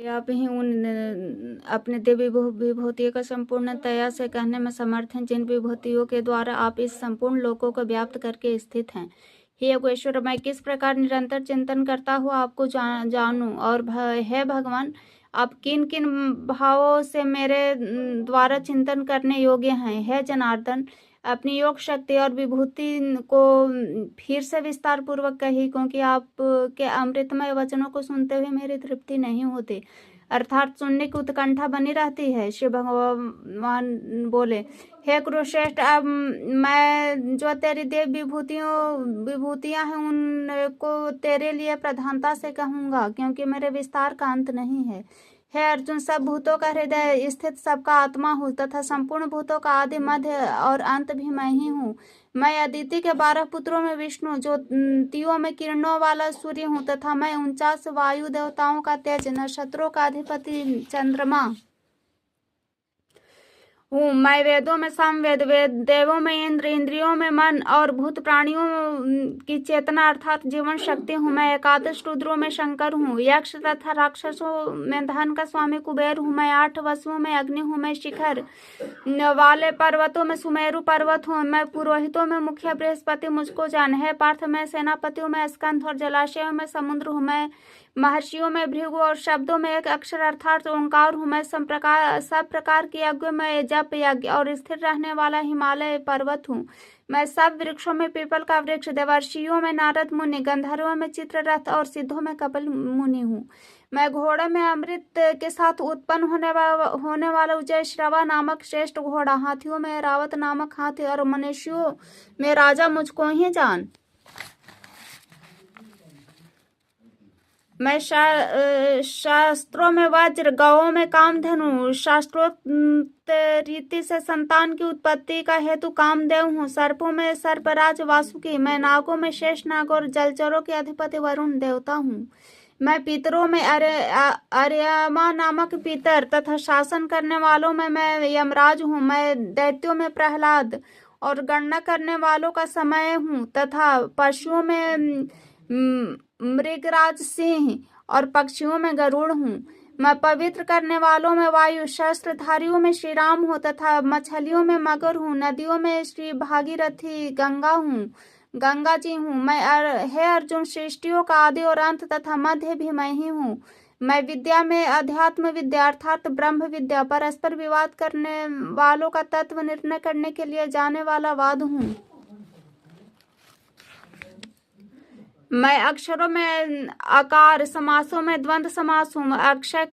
आप ही उन अपने दिव्य विभूतियों का संपूर्णतया से कहने में समर्थ हैं, जिन विभूतियों के द्वारा आप इस संपूर्ण लोकों को व्याप्त करके स्थित हैं। हे योगेश्वर, मैं किस प्रकार निरंतर चिंतन करता हुआ आपको जानूं, और हे भगवान, आप किन किन भावों से मेरे द्वारा चिंतन करने योग्य हैं। हे जनार्दन, अपनी योग शक्ति और विभूति को फिर से विस्तार पूर्वक कही, क्योंकि आप के अमृतमय वचनों को सुनते हुए मेरी तृप्ति नहीं होती, अर्थात सुनने की उत्कंठा बनी रहती है। श्री भगवान बोले, हे कुरुश्रेष्ठ, अब मैं जो तेरी देव विभूतियां हैं उनको तेरे लिए प्रधानता से कहूंगा, क्योंकि मेरे विस्तार का अंत नहीं है। हे अर्जुन, सब भूतों का हृदय स्थित, सबका आत्मा हूँ, तथा संपूर्ण भूतों का आदि मध्य और अंत भी मैं ही हूँ। मैं अदिति के 12 पुत्रों में विष्णु, ज्योतियों में किरणों वाला सूर्य हूँ, तथा मैं 49 वायु देवताओं का तेज, नक्षत्रों का अधिपति चंद्रमा हूँ। मैं वेदों में सामवेद, देवों में इंद्र, इंद्रियों में मन और भूत प्राणियों की चेतना अर्थात जीवन शक्ति हूँ। मैं एकादश रुद्रों में शंकर हूँ, यक्ष तथा राक्षसों में धन का स्वामी कुबेर हूँ। मैं 8 वसुओं में अग्नि हूँ, मैं शिखर वाले पर्वतों में सुमेरु पर्वत हूँ। मैं पुरोहितों में मुखिया बृहस्पति मुझको जान। है पार्थ, मैं सेनापतियों में स्कंद और जलाशयों में समुद्र हूँ। मैं महर्षियों में भृगु और शब्दों में एक अक्षर अर्थात ओंकार हूँ। मैं सब प्रकार के यज्ञों में जप यज्ञ और स्थिर रहने वाला हिमालय पर्वत हूँ। मैं सब वृक्षों में पीपल का वृक्ष, देवर्षियों में नारद मुनि, गंधर्वों में चित्ररथ और सिद्धों में कपिल मुनि हूँ। मैं घोड़े में अमृत के साथ उत्पन्न होने वाला उजय श्रवा नामक श्रेष्ठ घोड़ा, हाथियों में रावत नामक हाथी और मनुष्यों में राजा मुझको ही जान। मैं शास्त्रों में वज्र, गौओं में कामधेनु, शास्त्रोक्त रीति से संतान की उत्पत्ति का हेतु कामदेव हूँ। सर्पों में सर्पराज वासुकी, मैं नागों में शेष नाग और जलचरों के अधिपति वरुण देवता हूँ। मैं पितरों में अर्यमा नामक पितर, तथा शासन करने वालों में मैं यमराज हूँ। मैं दैत्यों में प्रहलाद और गणना करने वालों का समय हूँ, तथा पशुओं में मृगराज सिंह और पक्षियों में गरुड़ हूँ। मैं पवित्र करने वालों में वायु, शस्त्रधारियों में श्री राम हूँ, तथा मछलियों में मगर हूँ। नदियों में श्री भागीरथी गंगा हूँ, गंगा जी हूँ। मैं हे अर्जुन, सृष्टियों का आदि और अंत तथा मध्य भी मैं ही हूँ। मैं विद्या में अध्यात्म विद्या अर्थात ब्रह्म विद्या, परस्पर विवाद करने वालों का तत्व निर्णय करने के लिए जाने वाला वाद हूँ। मैं अक्षरों में आकार, समासों में द्वंद्व समास हूँ। अक्षय